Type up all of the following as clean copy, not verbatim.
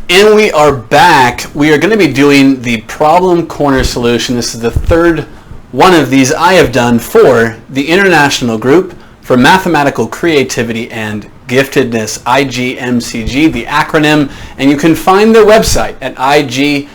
And we are back. We are going to be doing the problem corner solution. This is the third one of these I have done for the International Group for Mathematical Creativity and Giftedness, IGMCG, the acronym, and you can find their website at IGMCG.org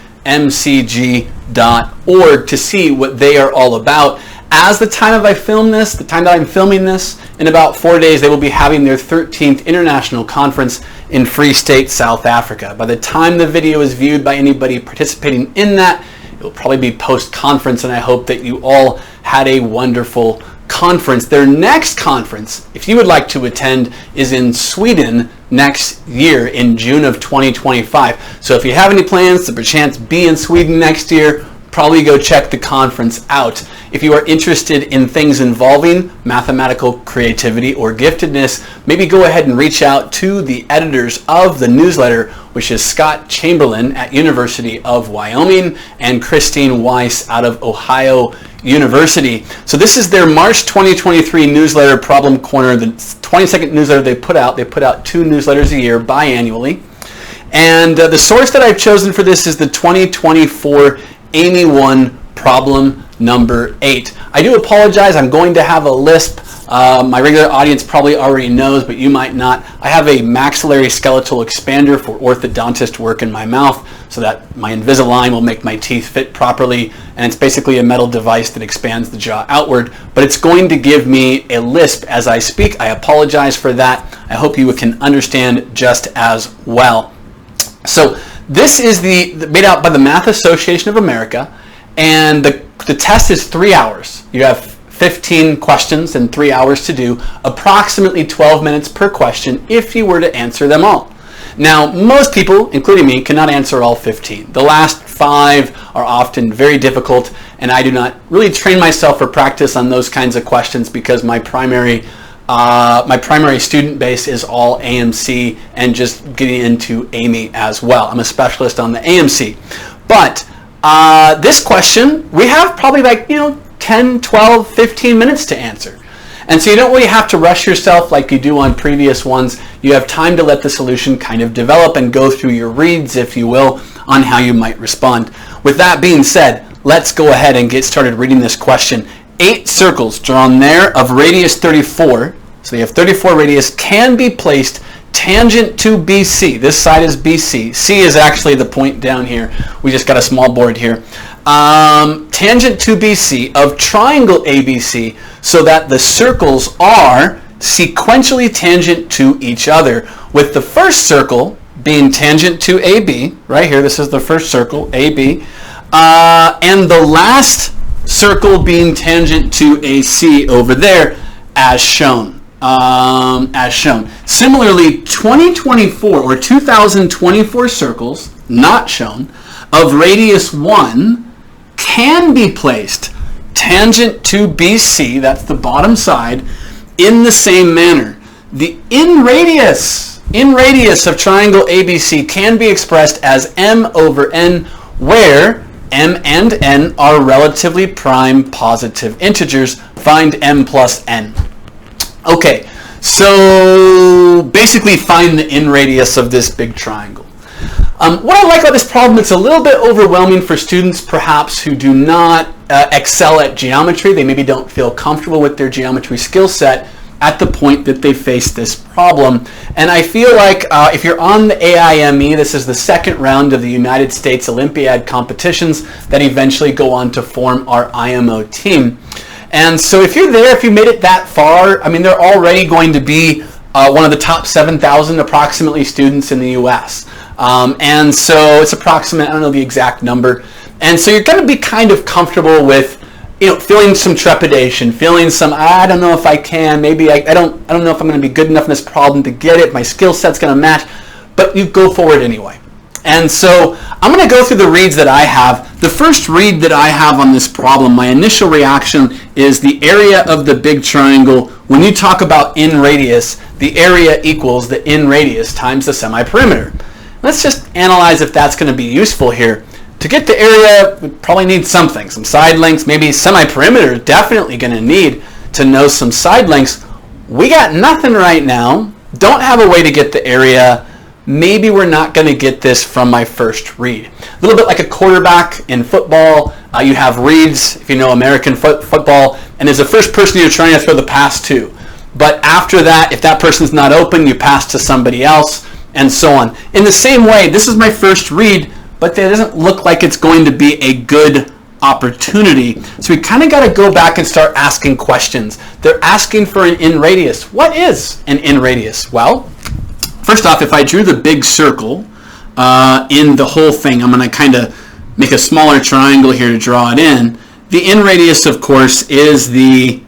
to see what they are all about. As the time that I'm filming this, in about 4 days, they will be having their 13th International Conference in Free State, South Africa. By the time the video is viewed by anybody participating in that, it will probably be post-conference, and I hope that you all had a wonderful conference. Their next conference, if you would like to attend, is in Sweden next year in June of 2025. So if you have any plans to perchance be in Sweden next year, probably go check the conference out. If you are interested in things involving mathematical creativity or giftedness, maybe go ahead and reach out to the editors of the newsletter, which is Scott Chamberlain at University of Wyoming and Christine Weiss out of Ohio University. So this is their March 2023 newsletter, Problem Corner, the 22nd newsletter they put out. They put out 2 newsletters a year biannually. And the source that I've chosen for this is the 2024 AIME 1 problem number 8. I do apologize, I'm going to have a lisp. My regular audience probably already knows, but you might not. I have a maxillary skeletal expander for orthodontist work in my mouth so that my Invisalign will make my teeth fit properly, and it's basically a metal device that expands the jaw outward, but it's going to give me a lisp as I speak. I apologize for that. I hope you can understand just as well. So this is made out by the Math Association of America, and the test is 3 hours. You have 15 questions and 3 hours to do, approximately 12 minutes per question if you were to answer them all. Now, most people, including me, cannot answer all 15. The last 5 are often very difficult, and I do not really train myself for practice on those kinds of questions because my primary student base is all AMC and just getting into AIME as well. I'm a specialist on the AMC. But this question, we have probably 10, 12, 15 minutes to answer. And so you don't really have to rush yourself like you do on previous ones. You have time to let the solution kind of develop and go through your reads, if you will, on how you might respond. With that being said, let's go ahead and get started reading this question. 8 circles drawn there of radius 34. So they have 34 radius, can be placed tangent to BC. This side is BC. C is actually the point down here. We just got a small board here. Tangent to BC of triangle ABC so that the circles are sequentially tangent to each other, with the first circle being tangent to AB, right here, this is the first circle, AB, and the last circle being tangent to AC over there, as shown. Similarly, 2024 or 2024 circles, not shown, of radius 1 can be placed tangent to BC, that's the bottom side, in the same manner. The in radius of triangle ABC can be expressed as m over n, where m and n are relatively prime positive integers. Find m plus n. Okay, so basically find the in radius of this big triangle. What I like about this problem, it's a little bit overwhelming for students perhaps who do not excel at geometry. They maybe don't feel comfortable with their geometry skill set at the point that they face this problem. And I feel like if you're on the AIME, this is the second round of the United States Olympiad competitions that eventually go on to form our IMO team. And so if you're there, if you made it that far, I mean, they're already going to be one of the top 7,000 approximately students in the US. And so it's approximate, I don't know the exact number. And so you're going to be kind of comfortable with, feeling some trepidation, feeling some, I don't know if I can, maybe I don't know if I'm going to be good enough in this problem to get it, my skill set's going to match, but you go forward anyway. And so I'm going to go through the reads that I have. The first read that I have on this problem, my initial reaction is the area of the big triangle. When you talk about in radius, the area equals the in radius times the semi-perimeter. Let's just analyze if that's going to be useful here. To get the area, we probably need something, some side lengths, maybe semi-perimeter, definitely going to need to know some side lengths. We got nothing right now, don't have a way to get the area. maybe we're not going to get this from my first read. A little bit like a quarterback in football. You have reads, if you know American football, and as the first person you're trying to throw the pass to. But after that, if that person's not open, you pass to somebody else, and so on. In the same way, this is my first read, but it doesn't look like it's going to be a good opportunity. So we kind of got to go back and start asking questions. They're asking for an in radius. What is an in radius? Well, first off, if I drew the big circle in the whole thing, I'm going to kind of make a smaller triangle here to draw it in. The in radius, of course, is the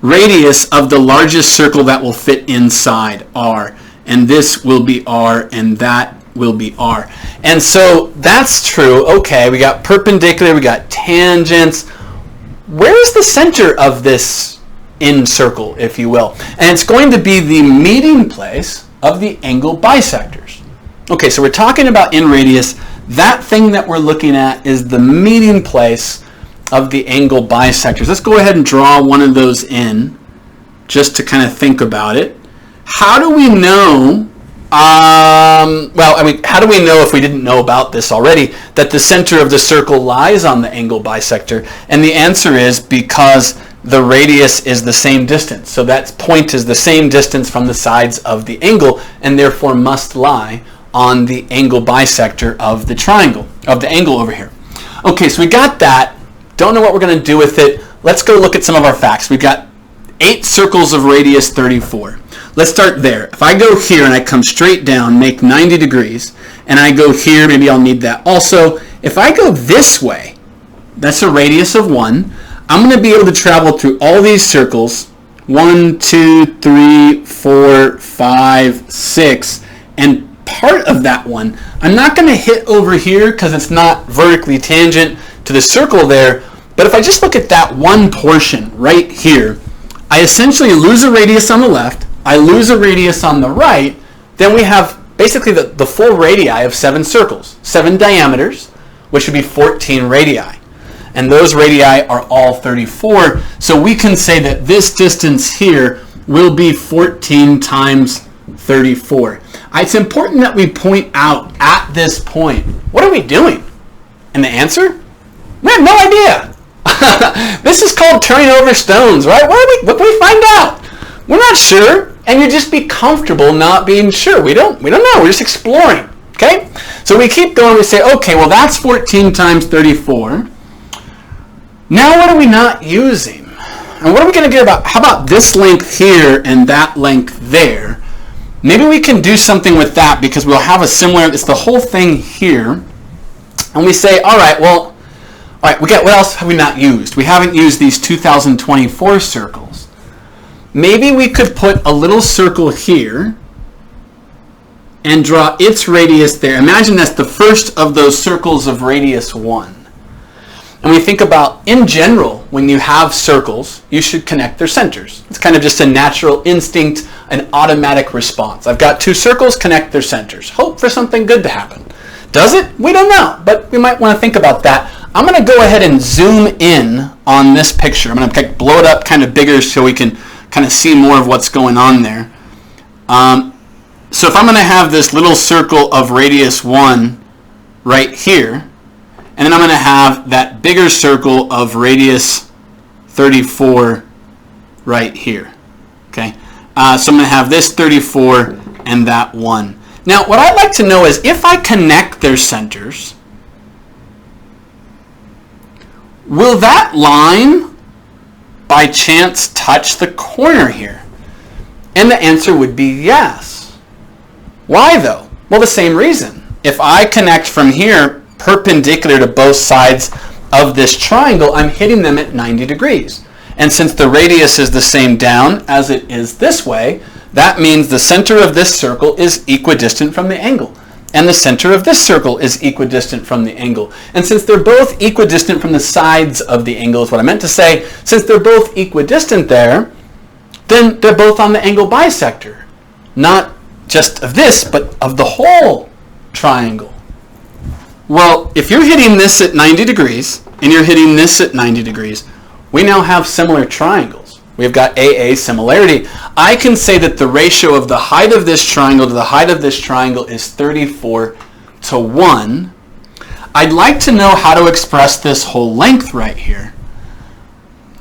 radius of the largest circle that will fit inside R. And this will be R, and that will be R. And so that's true. Okay, we got perpendicular, we got tangents. Where is the center of this in circle, if you will? And it's going to be the meeting place of the angle bisectors. Okay, so we're talking about in radius. That thing that we're looking at is the meeting place of the angle bisectors. Let's go ahead and draw one of those in just to kind of think about it. How do we know, how do we know, if we didn't know about this already, that the center of the circle lies on the angle bisector? And the answer is because the radius is the same distance. So that point is the same distance from the sides of the angle, and therefore must lie on the angle bisector of the triangle, of the angle over here. Okay, so we got that. Don't know what we're going to do with it. Let's go look at some of our facts. We've got 8 circles of radius 34. Let's start there. If I go here and I come straight down, make 90 degrees, and I go here, maybe I'll need that also. If I go this way, that's a radius of 1. I'm going to be able to travel through all these circles, 1, 2, 3, 4, 5, 6, and part of that one, I'm not going to hit over here because it's not vertically tangent to the circle there. But if I just look at that one portion right here, I essentially lose a radius on the left, I lose a radius on the right, then we have basically the full radii of 7 circles, 7 diameters, which would be 14 radii. And those radii are all 34, so we can say that this distance here will be 14 times 34. It's important that we point out at this point, what are we doing? And the answer? We have no idea. This is called turning over stones, right? What do we find out? We're not sure, and you just be comfortable not being sure. We don't know. We're just exploring. Okay? So we keep going. We say, okay, well that's 14 times 34. Now what are we not using? And what are we going to get about? How about this length here and that length there? Maybe we can do something with that because we'll have a similar. It's the whole thing here, and we say, all right, we got, what else have we not used? We haven't used these 2024 circles. Maybe we could put a little circle here and draw its radius there. Imagine that's the first of those circles of radius 1. And we think about, in general, when you have circles, you should connect their centers. It's kind of just a natural instinct, an automatic response. I've got 2 circles, connect their centers. Hope for something good to happen. Does it? We don't know, but we might want to think about that. I'm going to go ahead and zoom in on this picture. I'm going to blow it up kind of bigger so we can kind of see more of what's going on there. So if I'm going to have this little circle of radius 1 right here, and then I'm going to have that bigger circle of radius 34 right here. Okay, so I'm going to have this 34 and that 1. Now what I'd like to know is if I connect their centers, will that line by chance touch the corner here? And the answer would be yes. Why though? Well, the same reason. If I connect from here perpendicular to both sides of this triangle, I'm hitting them at 90 degrees. And since the radius is the same down as it is this way, that means the center of this circle is equidistant from the angle. And the center of this circle is equidistant from the angle. And since they're both equidistant from the sides of the angle is what I meant to say, since they're both equidistant there, then they're both on the angle bisector. Not just of this, but of the whole triangle. Well, if you're hitting this at 90 degrees, and you're hitting this at 90 degrees, we now have similar triangles. We've got AA similarity. I can say that the ratio of the height of this triangle to the height of this triangle is 34 to 1. I'd like to know how to express this whole length right here.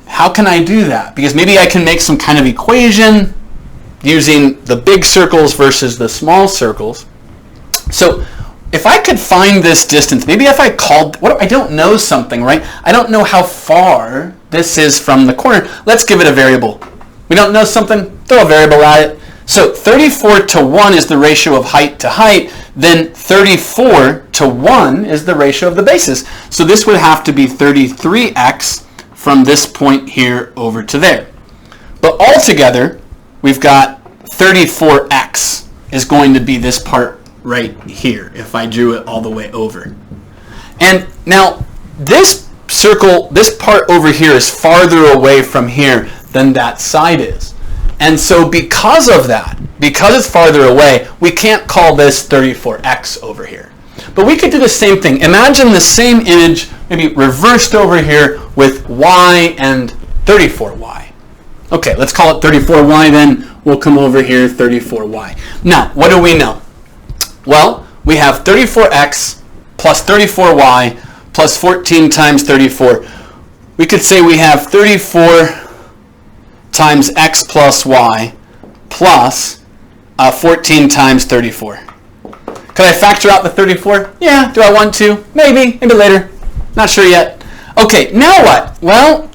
How can I do that? Because maybe I can make some kind of equation using the big circles versus the small circles. So if I could find this distance, maybe if I called, I don't know something, right? I don't know how far this is from the corner. Let's give it a variable. We don't know something, throw a variable at it. So 34 to 1 is the ratio of height to height. Then 34 to 1 is the ratio of the bases. So this would have to be 33x from this point here over to there. But altogether, we've got 34x is going to be this part right here if I drew it all the way over. And now this circle, this part over here is farther away from here than that side is. And so because of that, because it's farther away, we can't call this 34x over here. But we could do the same thing. Imagine the same image, maybe reversed over here with y and 34y. Okay, let's call it 34y then. We'll come over here, 34y. Now, what do we know? Well, we have 34x plus 34y plus 14 times 34. We could say we have 34 times x plus y plus 14 times 34. Could I factor out the 34? Yeah, do I want to? Maybe later. Not sure yet. Okay, now what? Well,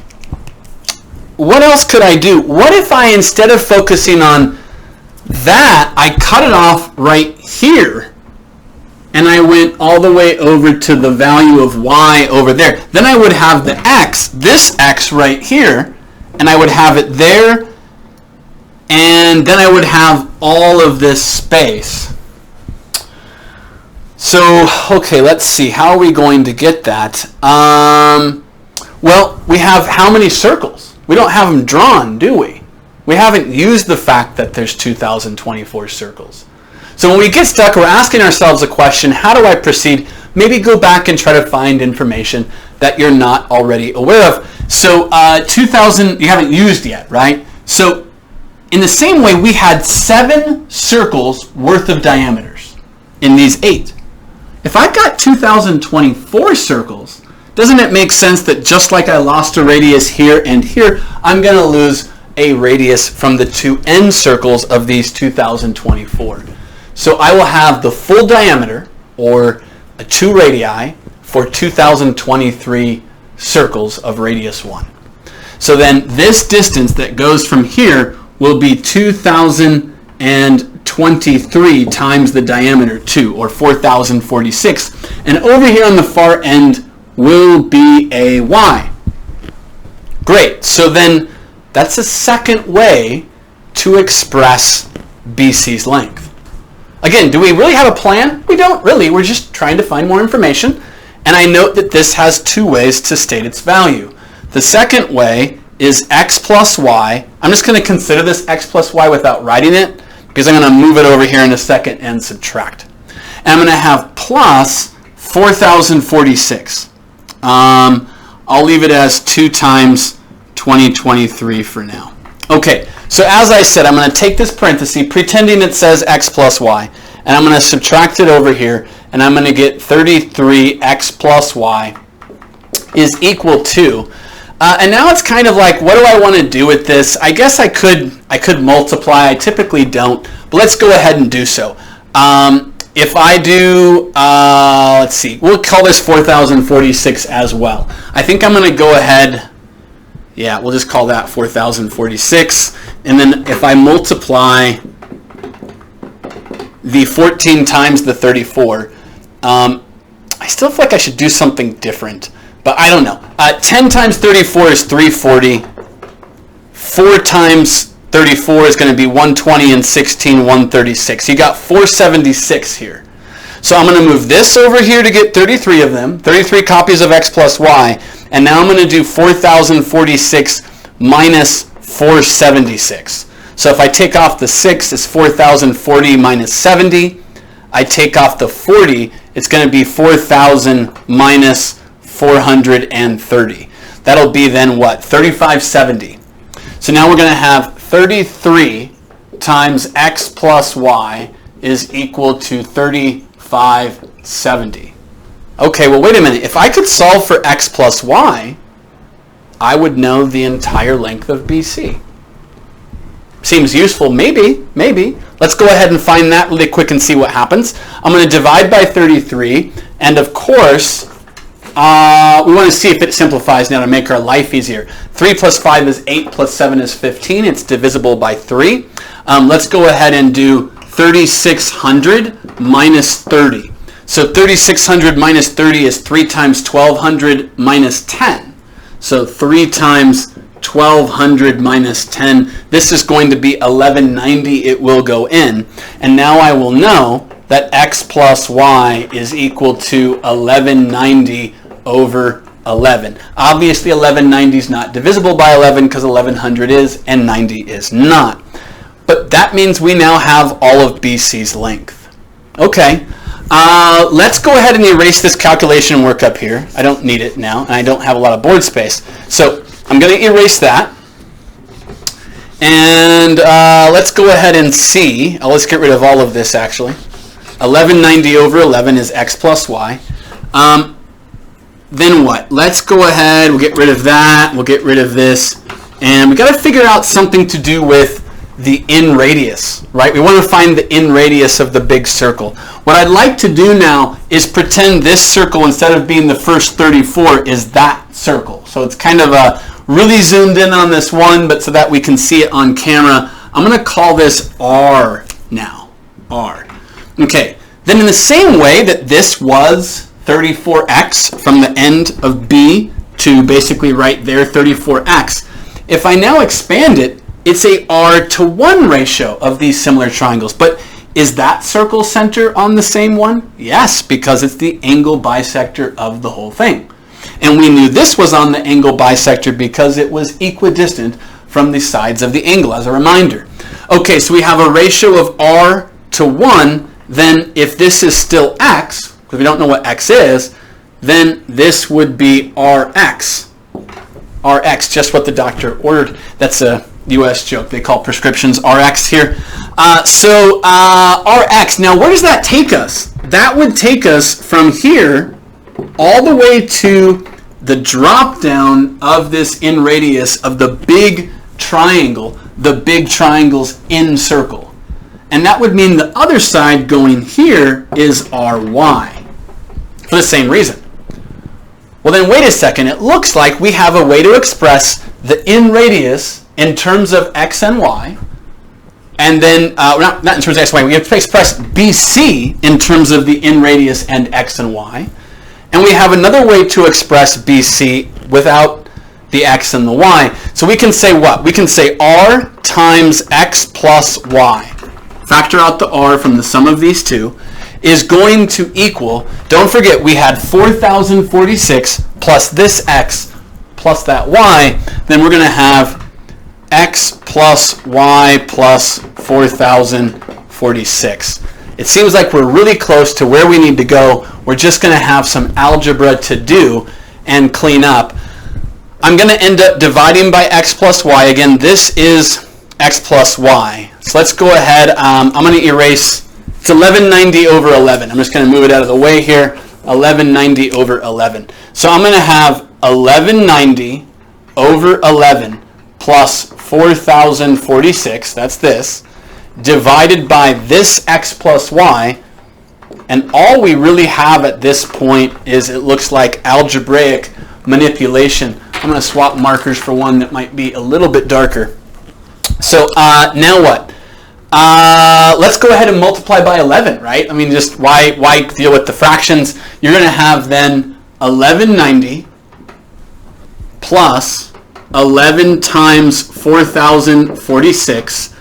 what else could I do? What if I, instead of focusing on that, I cut it off right here and I went all the way over to the value of y over there? Then I would have the x, this x right here, and I would have it there, and then I would have all of this space. So, okay, let's see. How are we going to get that? Well, we have how many circles? We don't have them drawn, do we? We haven't used the fact that there's 2024 circles. So when we get stuck, we're asking ourselves a question, how do I proceed? Maybe go back and try to find information that you're not already aware of. So 2000 you haven't used yet, right? So in the same way, we had 7 circles worth of diameters in these 8. If I've got 2024 circles, doesn't it make sense that just like I lost a radius here and here, I'm going to lose a radius from the 2 end circles of these 2024. So I will have the full diameter, or 2 radii, for 2023 circles of radius 1. So then this distance that goes from here will be 2023 times the diameter 2, or 4046. And over here on the far end will be a y. Great. So then that's a second way to express BC's length. Again, do we really have a plan? We don't really. We're just trying to find more information. And I note that this has 2 ways to state its value. The second way is x plus y. I'm just going to consider this x plus y without writing it, because I'm going to move it over here in a second and subtract. And I'm going to have plus 4046. I'll leave it as 2 times 2023 for now. Okay, so as I said, I'm going to take this parenthesis, pretending it says x plus y, and I'm going to subtract it over here, and I'm going to get 33x plus y is equal to, and now it's kind of like, what do I want to do with this? I guess I could multiply. I typically don't, but let's go ahead and do so. If I do, let's see, we'll call this 4046 as well. I think I'm going to go ahead, yeah, we'll just call that 4046. And then if I multiply the 14 times the 34, I still feel like I should do something different, but I don't know. 10 times 34 is 340. 4 times 34 is going to be 120, and 16, 136. You got 476 here. So I'm going to move this over here to get 33 of them, 33 copies of x plus y, and now I'm going to do 4046 minus 476. So if I take off the 6, it's 4040 minus 70. I take off the 40, it's going to be 4000 minus 430. That'll be then what? 3570. So So now we're going to have 33 times x plus y is equal to 3570. Okay, well, wait a minute. If I could solve for x plus y, I would know the entire length of BC. Seems useful, maybe. Let's go ahead and find that really quick and see what happens. I'm going to divide by 33, and of course, we want to see if it simplifies now to make our life easier. 3 plus 5 is 8, plus 7 is 15. It's divisible by 3. Let's go ahead and do 3600 minus 30. So 3600 minus 30 is 3 times 1200 minus 10. So 3 times 1200 minus 10. This is going to be 1190. It will go in. And now I will know that x plus y is equal to 1190 over 11. Obviously 1190 is not divisible by 11 because 1100 is and 90 is not. But that means we now have all of BC's length. Okay, let's go ahead and erase this calculation work up here. I don't need it now, and I don't have a lot of board space. So I'm going to erase that. And let's go ahead and see. Let's get rid of all of this, actually. 1190 over 11 is x plus y. Then what? Let's go ahead. We'll get rid of that. We'll get rid of this. And we got to figure out something to do with the in radius, right? We want to find the in radius of the big circle. What I'd like to do now is pretend this circle, instead of being the first 34, is that circle. So it's kind of a really zoomed in on this one, but so that we can see it on camera. I'm going to call this R now. R. Okay. Then in the same way that this was 34x from the end of B to basically right there, 34x, if I now expand it, it's a R to 1 ratio of these similar triangles. But is that circle center on the same one? Yes, because it's the angle bisector of the whole thing. And we knew this was on the angle bisector because it was equidistant from the sides of the angle, as a reminder. Okay, so we have a ratio of R to 1. Then if this is still x, because we don't know what x is, then this would be Rx. Rx, just what the doctor ordered. That's a US joke. They call prescriptions Rx here. So Rx, now where does that take us? That would take us from here all the way to the drop down of this in radius of the big triangle, the big triangle's in circle. And that would mean the other side going here is Ry for the same reason. Well then wait a second, it looks like we have a way to express the in radius in terms of x and y, and then, not in terms of x and y, we have to express BC in terms of the in radius and x and y, and we have another way to express BC without the x and the y. So we can say what? We can say R times x plus y. Factor out the R from the sum of these two, is going to equal, don't forget we had 4046 plus this x plus that y, then we're going to have x plus y plus 4046. It seems like we're really close to where we need to go. We're just going to have some algebra to do and clean up. I'm going to end up dividing by x plus y. Again, this is x plus y. So let's go ahead. I'm going to erase. It's 1190 over 11. I'm just going to move it out of the way here. 1190 over 11. So I'm going to have 1190 over 11 plus 4046, that's this, divided by this x plus y. And all we really have at this point is, it looks like, algebraic manipulation. I'm going to swap markers for one that might be a little bit darker. So now what? Let's go ahead and multiply by 11, right? I mean, just why deal with the fractions? You're going to have then 1190 plus 11 times 4046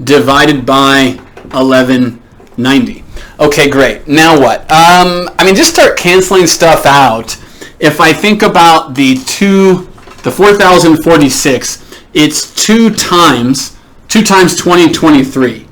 divided by 1190. Okay, great. Now what? I mean, just start canceling stuff out. If I think about the 4046, it's 2 times 2023.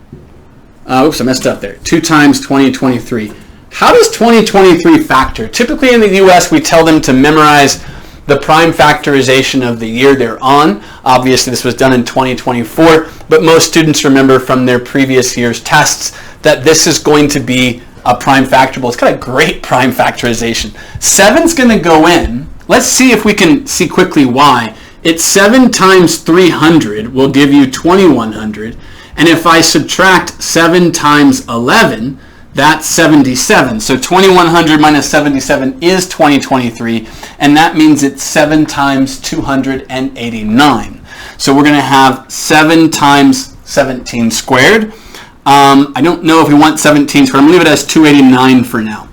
Oops, I messed up there. 2 times 2023. How does 2023 factor? Typically in the US, we tell them to memorize the prime factorization of the year they're on. Obviously, this was done in 2024, but most students remember from their previous year's tests that this is going to be a prime factorable. It's got a great prime factorization. 7's going to go in. Let's see if we can see quickly why. It's 7 times 300 will give you 2100. And if I subtract 7 times 11, that's 77. So 2100 minus 77 is 2023. And that means it's 7 times 289. So we're going to have 7 times 17 squared. I don't know if we want 17 squared. I'm going to leave it as 289 for now.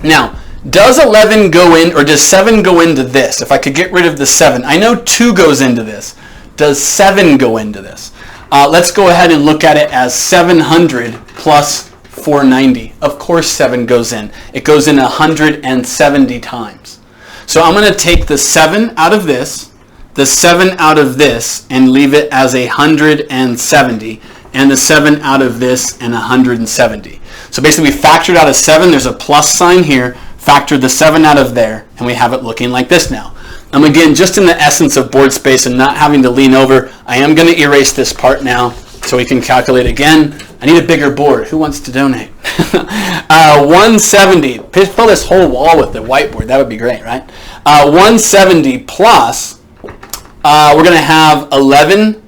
Now, does 11 go in, or does 7 go into this? If I could get rid of the 7. I know 2 goes into this. Does 7 go into this? Let's go ahead and look at it as 700 plus 490. Of course 7 goes in. It goes in 170 times. So I'm going to take the 7 out of this, the 7 out of this, and leave it as 170, and the 7 out of this and 170. So basically we factored out a 7. There's a plus sign here. Factored the 7 out of there, and we have it looking like this now. Again, just in the essence of board space and not having to lean over, I am going to erase this part now so we can calculate again. I need a bigger board. Who wants to donate? 170. Fill this whole wall with the whiteboard. That would be great, right? 170 plus, we're going to have 11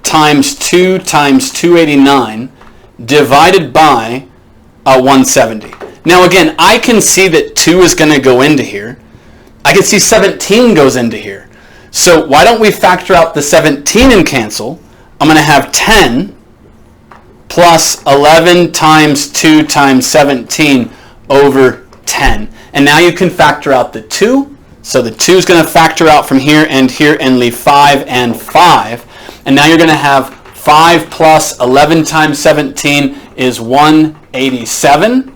times 2 times 289 divided by 170. Now again, I can see that 2 is going to go into here. I can see 17 goes into here. So why don't we factor out the 17 and cancel? I'm going to have 10 plus 11 times 2 times 17 over 10. And now you can factor out the 2. So the 2 is going to factor out from here and leave 5 and 5. And now you're going to have 5 plus 11 times 17 is 187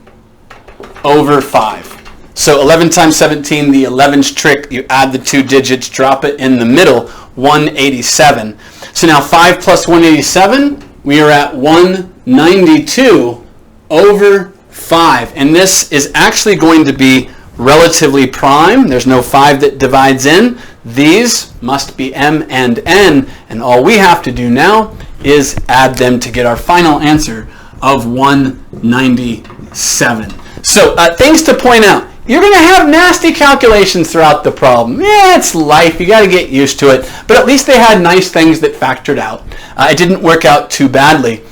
over 5. So 11 times 17, the 11's trick, you add the 2 digits, drop it in the middle, 187. So now 5 plus 187, we are at 192 over 5. And this is actually going to be relatively prime. There's no 5 that divides in. These must be m and n, and all we have to do now is add them to get our final answer of 197. So things to point out. You're going to have nasty calculations throughout the problem. Yeah, it's life. You got to get used to it. But at least they had nice things that factored out. It didn't work out too badly.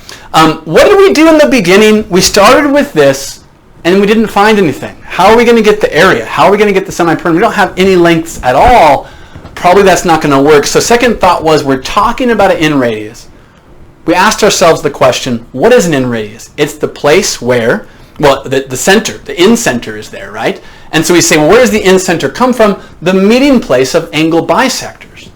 What did we do in the beginning? We started with this, and we didn't find anything. How are we going to get the area? How are we going to get the semi-permanent? We don't have any lengths at all. Probably that's not going to work. So second thought was, we're talking about an in radius. We asked ourselves the question, what is an in radius? It's the place where, well, the center, the in center is there, right? And so we say, well, where does the in center come from? The meeting place of angle bisectors.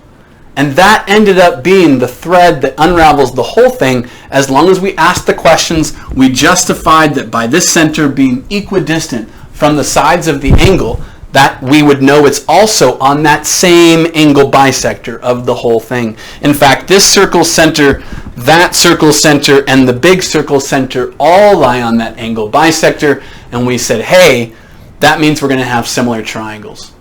And that ended up being the thread that unravels the whole thing. As long as we asked the questions, we justified that by this center being equidistant from the sides of the angle, that we would know it's also on that same angle bisector of the whole thing. In fact, this circle center, that circle center, and the big circle center all lie on that angle bisector. And we said, hey, that means we're going to have similar triangles.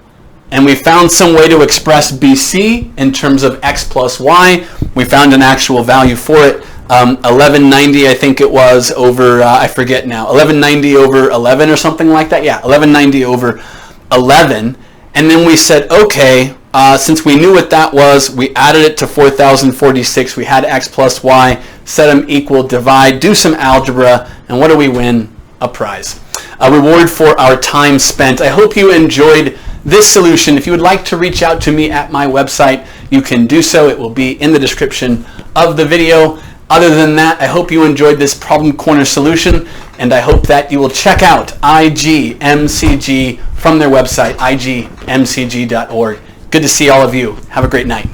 And we found some way to express BC in terms of x plus y. We found an actual value for it. 1190, I think it was, over, I forget now, 1190 over 11 or something like that. Yeah, 1190 over 11. And then we said, okay, since we knew what that was, we added it to 4046. We had x plus y, set them equal, divide, do some algebra, and what do we win? A prize. A reward for our time spent. I hope you enjoyed this solution. If you would like to reach out to me at my website, you can do so. It will be in the description of the video. Other than that, I hope you enjoyed this Problem Corner solution, and I hope that you will check out IGMCG from their website, igmcg.org. Good to see all of you. Have a great night.